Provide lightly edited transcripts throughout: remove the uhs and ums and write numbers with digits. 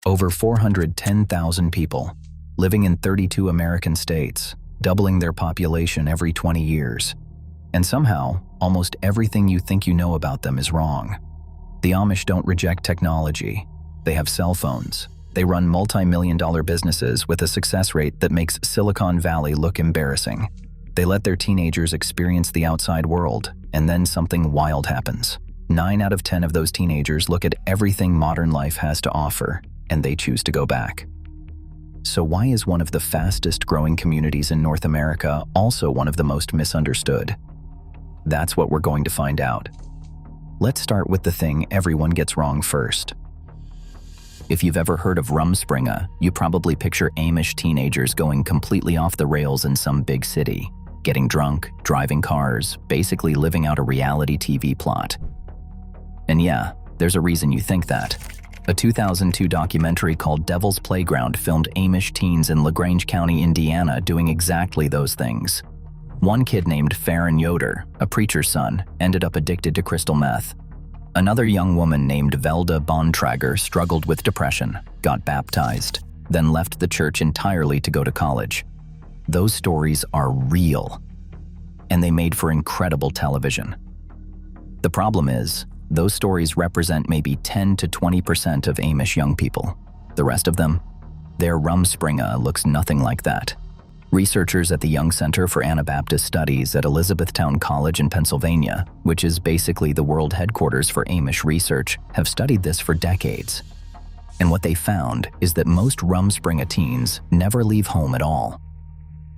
Over 410,000 people, living in 32 American states, doubling their population every 20 years. And somehow, almost everything you think you know about them is wrong. The Amish don't reject technology. They have cell phones. They run multi-million-dollar businesses with a success rate that makes Silicon Valley look embarrassing. They let their teenagers experience the outside world, and then something wild happens. 9 out of 10 of those teenagers look at everything modern life has to offer, and they choose to go back. So why is one of the fastest growing communities in North America also one of the most misunderstood? That's what we're going to find out. Let's start with the thing everyone gets wrong first. If you've ever heard of Rumspringa, you probably picture Amish teenagers going completely off the rails in some big city, getting drunk, driving cars, basically living out a reality TV plot. And yeah, there's a reason you think that. A 2002 documentary called Devil's Playground filmed Amish teens in LaGrange County, Indiana, doing exactly those things. One kid named Farron Yoder, a preacher's son, ended up addicted to crystal meth. Another young woman named Velda Bontrager struggled with depression, got baptized, then left the church entirely to go to college. Those stories are real, and they made for incredible television. The problem is, those stories represent maybe 10 to 20% of Amish young people. The rest of them, their Rumspringa looks nothing like that. Researchers at the Young Center for Anabaptist Studies at Elizabethtown College in Pennsylvania, which is basically the world headquarters for Amish research, have studied this for decades. And what they found is that most Rumspringa teens never leave home at all.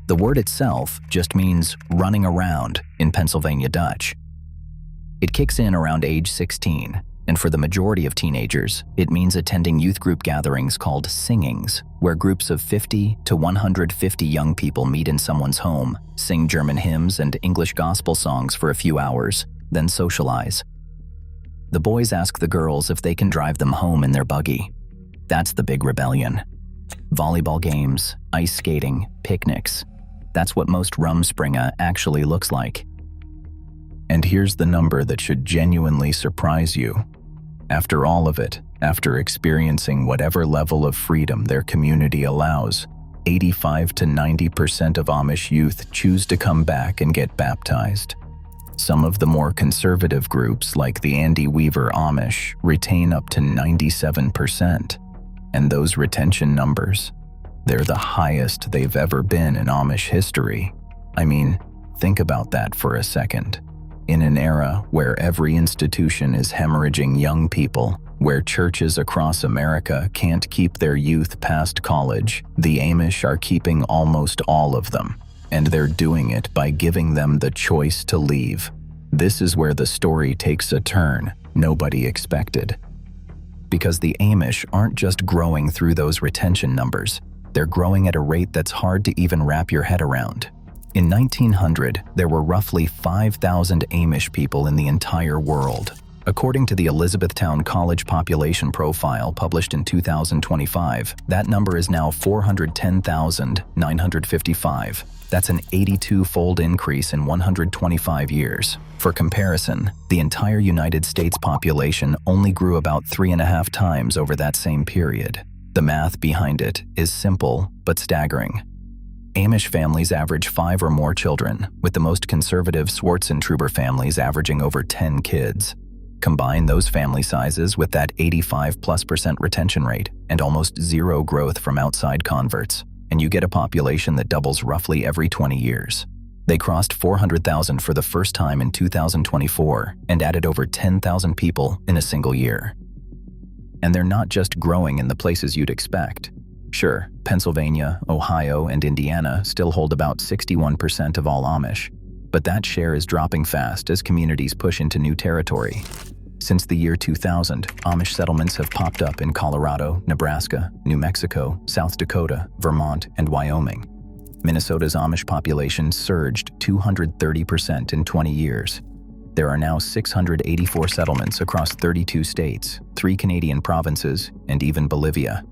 The word itself just means running around in Pennsylvania Dutch. It kicks in around age 16, and for the majority of teenagers, it means attending youth group gatherings called singings, where groups of 50 to 150 young people meet in someone's home, sing German hymns and English gospel songs for a few hours, then socialize. The boys ask the girls if they can drive them home in their buggy. That's the big rebellion. Volleyball games, ice skating, picnics. That's what most Rumspringa actually looks like. And here's the number that should genuinely surprise you. After all of it, after experiencing whatever level of freedom their community allows, 85 to 90% of Amish youth choose to come back and get baptized. Some of the more conservative groups, like the Andy Weaver Amish, retain up to 97%. And those retention numbers, they're the highest they've ever been in Amish history. I mean, think about that for a second. In an era where every institution is hemorrhaging young people, where churches across America can't keep their youth past college, the Amish are keeping almost all of them, and they're doing it by giving them the choice to leave. This is where the story takes a turn nobody expected. Because the Amish aren't just growing through those retention numbers, they're growing at a rate that's hard to even wrap your head around. In 1900, there were roughly 5,000 Amish people in the entire world. According to the Elizabethtown College population profile published in 2025, that number is now 410,955. That's an 82-fold increase in 125 years. For comparison, the entire United States population only grew about 3.5 times over that same period. The math behind it is simple but staggering. Amish families average 5 or more children, with the most conservative Swartzentruber families averaging over 10 kids. Combine those family sizes with that 85+% retention rate and almost zero growth from outside converts, and you get a population that doubles roughly every 20 years. They crossed 400,000 for the first time in 2024 and added over 10,000 people in a single year. And they're not just growing in the places you'd expect. Sure, Pennsylvania, Ohio, and Indiana still hold about 61% of all Amish, but that share is dropping fast as communities push into new territory. Since the year 2000, Amish settlements have popped up in Colorado, Nebraska, New Mexico, South Dakota, Vermont, and Wyoming. Minnesota's Amish population surged 230% in 20 years. There are now 684 settlements across 32 states, 3 Canadian provinces, and even Bolivia.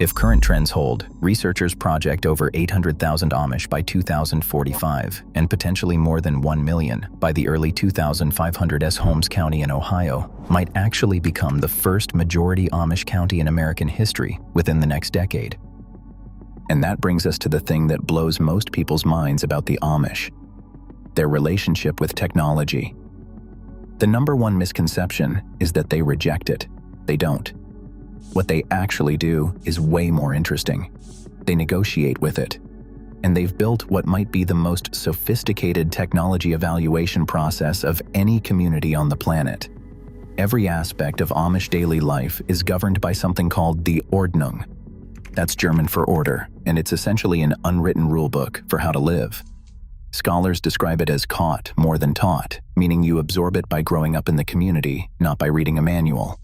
If current trends hold, researchers project over 800,000 Amish by 2045 and potentially more than 1 million by the early 2500s. Holmes County in Ohio might actually become the first majority Amish county in American history within the next decade. And that brings us to the thing that blows most people's minds about the Amish: their relationship with technology. The number one misconception is that they reject it. They don't. What they actually do is way more interesting. They negotiate with it. And they've built what might be the most sophisticated technology evaluation process of any community on the planet. Every aspect of Amish daily life is governed by something called the Ordnung. That's German for order, and it's essentially an unwritten rulebook for how to live. Scholars describe it as caught more than taught, meaning you absorb it by growing up in the community, not by reading a manual.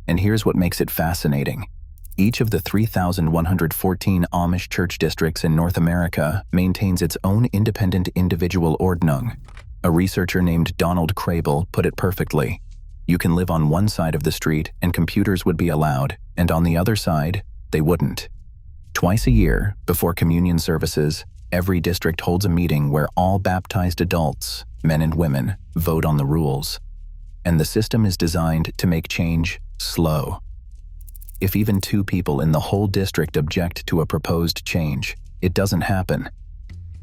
And here's what makes it fascinating. Each of the 3,114 Amish church districts in North America maintains its own independent individual Ordnung. A researcher named Donald Crable put it perfectly. You can live on one side of the street and computers would be allowed, and on the other side, they wouldn't. Twice a year, before communion services, every district holds a meeting where all baptized adults, men and women, vote on the rules. And the system is designed to make change slow. If even 2 people in the whole district object to a proposed change, it doesn't happen.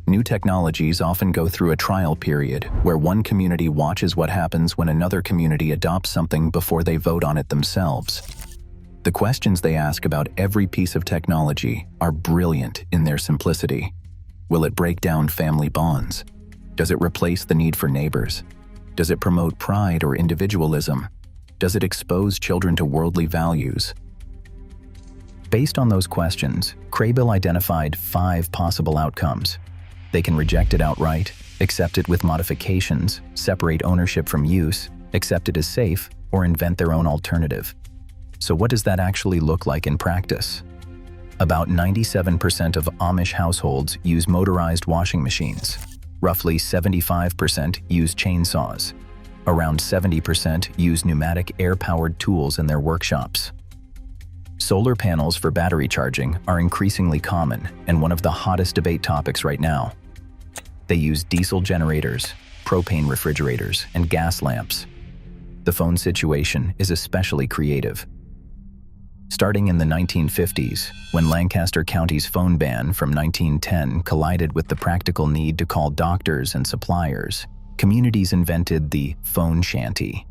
New technologies often go through a trial period where one community watches what happens when another community adopts something before they vote on it themselves. The questions they ask about every piece of technology are brilliant in their simplicity. Will it break down family bonds? Does it replace the need for neighbors? Does it promote pride or individualism? Does it expose children to worldly values? Based on those questions, Crable identified 5 possible outcomes. They can reject it outright, accept it with modifications, separate ownership from use, accept it as safe, or invent their own alternative. So what does that actually look like in practice? About 97% of Amish households use motorized washing machines. Roughly 75% use chainsaws. Around 70% use pneumatic air-powered tools in their workshops. Solar panels for battery charging are increasingly common and one of the hottest debate topics right now. They use diesel generators, propane refrigerators, and gas lamps. The phone situation is especially creative. Starting in the 1950s, when Lancaster County's phone ban from 1910 collided with the practical need to call doctors and suppliers, communities invented the phone shanty.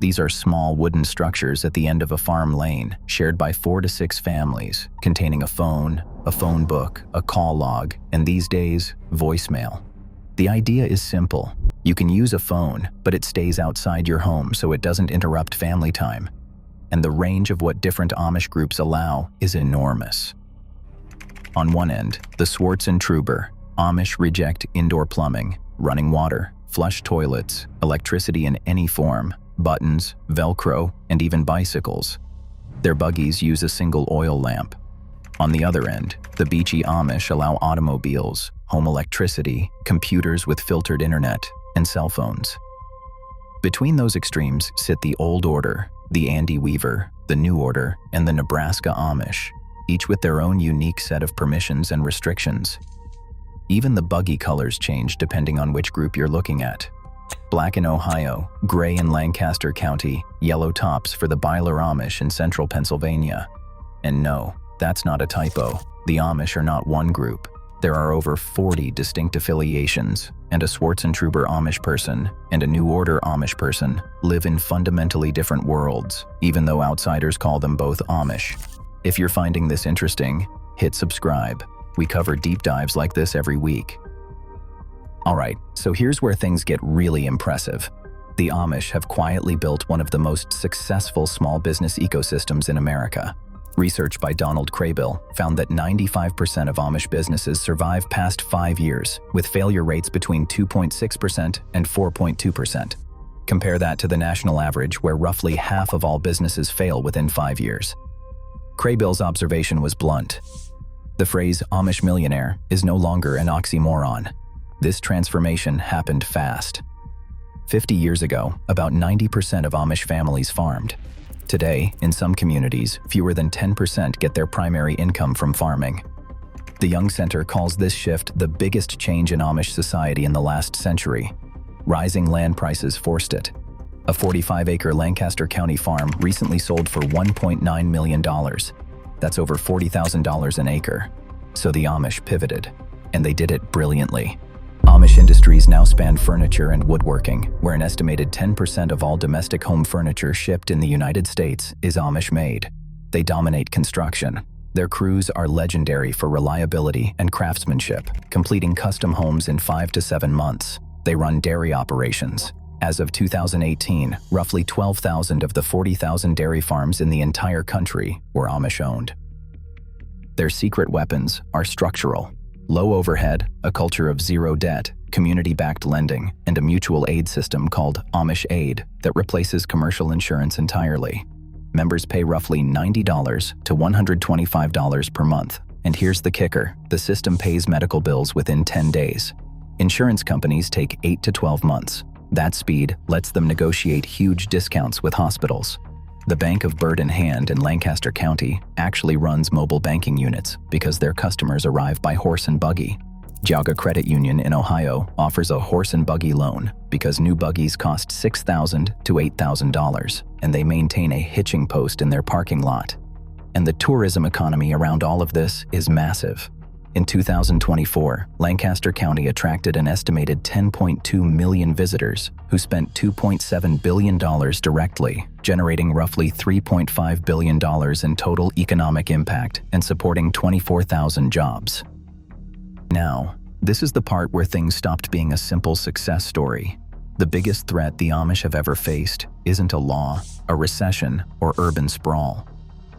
These are small wooden structures at the end of a farm lane, shared by 4 to 6 families, containing a phone book, a call log, and these days, voicemail. The idea is simple. You can use a phone, but it stays outside your home so it doesn't interrupt family time. And the range of what different Amish groups allow is enormous. On one end, the Swartz and Truber, Amish reject indoor plumbing, running water, flush toilets, electricity in any form, buttons, Velcro, and even bicycles. Their buggies use a single oil lamp. On the other end, the Beachy Amish allow automobiles, home electricity, computers with filtered internet, and cell phones. Between those extremes sit the Old Order, the Andy Weaver, the New Order, and the Nebraska Amish, each with their own unique set of permissions and restrictions. Even the buggy colors change depending on which group you're looking at. Black in Ohio, gray in Lancaster County, yellow tops for the Byler Amish in central Pennsylvania. And no, that's not a typo. The Amish are not one group. There are over 40 distinct affiliations, and a Swartz and Truber Amish person and a New Order Amish person live in fundamentally different worlds, even though outsiders call them both Amish. If you're finding this interesting, hit subscribe. We cover deep dives like this every week. Alright, so here's where things get really impressive. The Amish have quietly built one of the most successful small business ecosystems in America. Research by Donald Crable found that 95% of Amish businesses survive past 5 years, with failure rates between 2.6% and 4.2%. Compare that to the national average, where roughly half of all businesses fail within 5 years. Crable's observation was blunt. The phrase Amish millionaire is no longer an oxymoron. This transformation happened fast. 50 years ago, about 90% of Amish families farmed. Today, in some communities, fewer than 10% get their primary income from farming. The Young Center calls this shift the biggest change in Amish society in the last century. Rising land prices forced it. A 45-acre Lancaster County farm recently sold for $1.9 million. That's over $40,000 an acre. So the Amish pivoted, and they did it brilliantly. Amish industries now span furniture and woodworking, where an estimated 10% of all domestic home furniture shipped in the United States is Amish-made. They dominate construction. Their crews are legendary for reliability and craftsmanship, completing custom homes in 5 to 7 months. They run dairy operations. As of 2018, roughly 12,000 of the 40,000 dairy farms in the entire country were Amish-owned. Their secret weapons are structural. Low overhead, a culture of zero debt, community-backed lending, and a mutual aid system called Amish Aid that replaces commercial insurance entirely. Members pay roughly $90 to $125 per month. And here's the kicker: the system pays medical bills within 10 days. Insurance companies take 8 to 12 months. That speed lets them negotiate huge discounts with hospitals. The Bank of Bird in Hand in Lancaster County actually runs mobile banking units because their customers arrive by horse and buggy. Geauga Credit Union in Ohio offers a horse and buggy loan because new buggies cost $6,000 to $8,000, and they maintain a hitching post in their parking lot. And the tourism economy around all of this is massive. In 2024, Lancaster County attracted an estimated 10.2 million visitors who spent $2.7 billion directly, generating roughly $3.5 billion in total economic impact and supporting 24,000 jobs. Now, this is the part where things stopped being a simple success story. The biggest threat the Amish have ever faced isn't a law, a recession, or urban sprawl.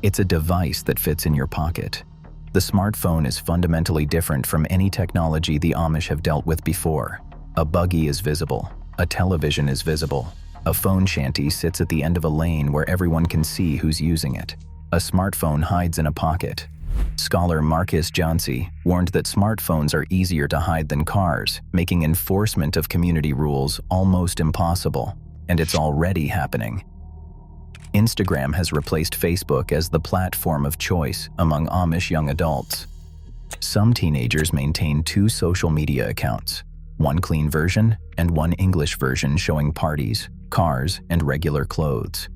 It's a device that fits in your pocket. The smartphone is fundamentally different from any technology the Amish have dealt with before. A buggy is visible. A television is visible. A phone shanty sits at the end of a lane where everyone can see who's using it. A smartphone hides in a pocket. Scholar Marcus Johnsey warned that smartphones are easier to hide than cars, making enforcement of community rules almost impossible. And it's already happening. Instagram has replaced Facebook as the platform of choice among Amish young adults. Some teenagers maintain 2 social media accounts, one clean version and one English version showing parties, cars, and regular clothes.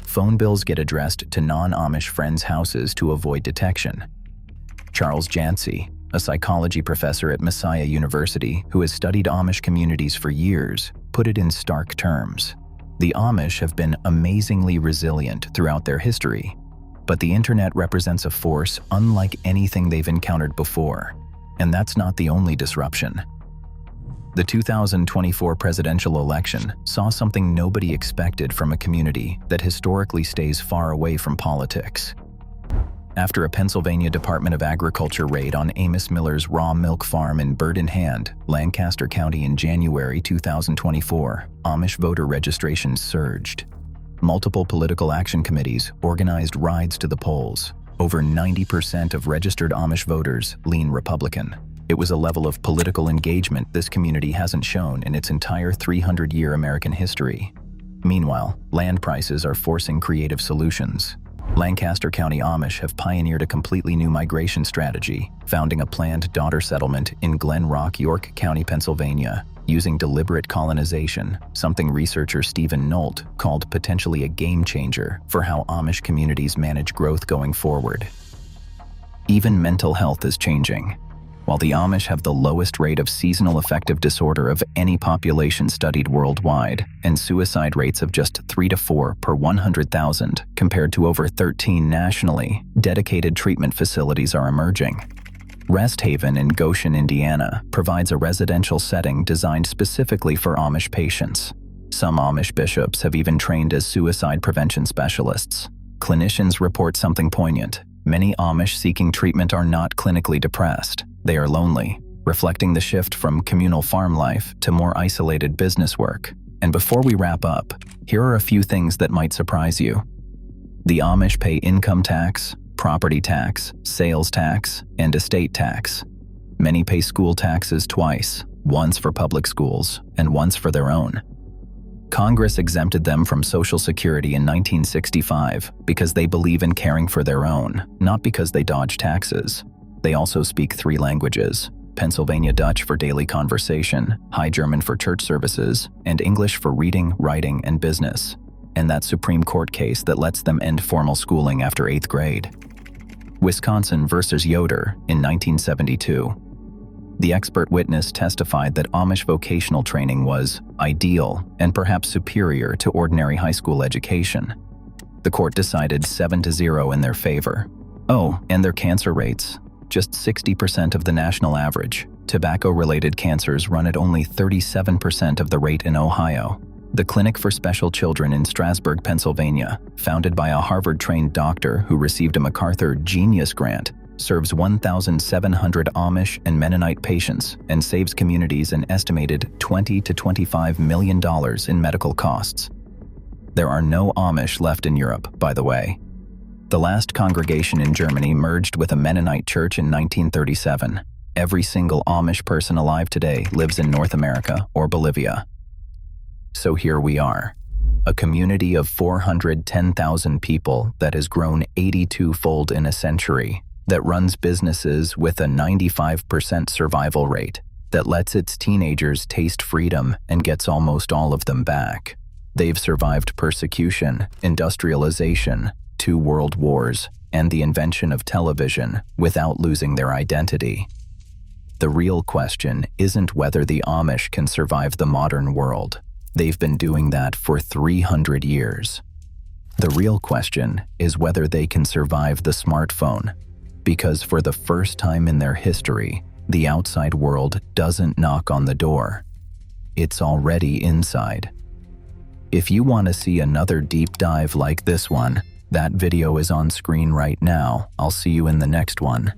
Phone bills get addressed to non-Amish friends' houses to avoid detection. Charles Jancy, a psychology professor at Messiah University who has studied Amish communities for years, put it in stark terms. The Amish have been amazingly resilient throughout their history, but the internet represents a force unlike anything they've encountered before, and that's not the only disruption. The 2024 presidential election saw something nobody expected from a community that historically stays far away from politics. After a Pennsylvania Department of Agriculture raid on Amos Miller's raw milk farm in Bird in Hand, Lancaster County in January 2024, Amish voter registration surged. Multiple political action committees organized rides to the polls. Over 90% of registered Amish voters lean Republican. It was a level of political engagement this community hasn't shown in its entire 300-year American history. Meanwhile, land prices are forcing creative solutions. Lancaster County Amish have pioneered a completely new migration strategy, founding a planned daughter settlement in Glen Rock, York County, Pennsylvania, using deliberate colonization, something researcher Stephen Nolt called potentially a game changer for how Amish communities manage growth going forward. Even mental health is changing. While the Amish have the lowest rate of seasonal affective disorder of any population studied worldwide, and suicide rates of just 3 to 4 per 100,000 compared to over 13 nationally, dedicated treatment facilities are emerging. Rest Haven in Goshen, Indiana, provides a residential setting designed specifically for Amish patients. Some Amish bishops have even trained as suicide prevention specialists. Clinicians report something poignant. Many Amish seeking treatment are not clinically depressed. They are lonely, reflecting the shift from communal farm life to more isolated business work. And before we wrap up, here are a few things that might surprise you. The Amish pay income tax, property tax, sales tax, and estate tax. Many pay school taxes twice, once for public schools and once for their own. Congress exempted them from Social Security in 1965 because they believe in caring for their own, not because they dodge taxes. They also speak 3 languages: Pennsylvania Dutch for daily conversation, High German for church services, and English for reading, writing, and business. And that Supreme Court case that lets them end formal schooling after 8th grade. Wisconsin versus Yoder in 1972. The expert witness testified that Amish vocational training was ideal and perhaps superior to ordinary high school education. The court decided 7-0 in their favor. Oh, and their cancer rates, just 60% of the national average. Tobacco-related cancers run at only 37% of the rate in Ohio. The Clinic for Special Children in Strasburg, Pennsylvania, founded by a Harvard-trained doctor who received a MacArthur Genius Grant, serves 1,700 Amish and Mennonite patients and saves communities an estimated $20 to $25 million in medical costs. There are no Amish left in Europe, by the way. The last congregation in Germany merged with a Mennonite church in 1937. Every single Amish person alive today lives in North America or Bolivia. So here we are, a community of 410,000 people that has grown 82-fold in a century, that runs businesses with a 95% survival rate, that lets its teenagers taste freedom and gets almost all of them back. They've survived persecution, industrialization, 2 world wars, and the invention of television without losing their identity. The real question isn't whether the Amish can survive the modern world. They've been doing that for 300 years. The real question is whether they can survive the smartphone, because for the first time in their history, the outside world doesn't knock on the door. It's already inside. If you want to see another deep dive like this one, that video is on screen right now. I'll see you in the next one.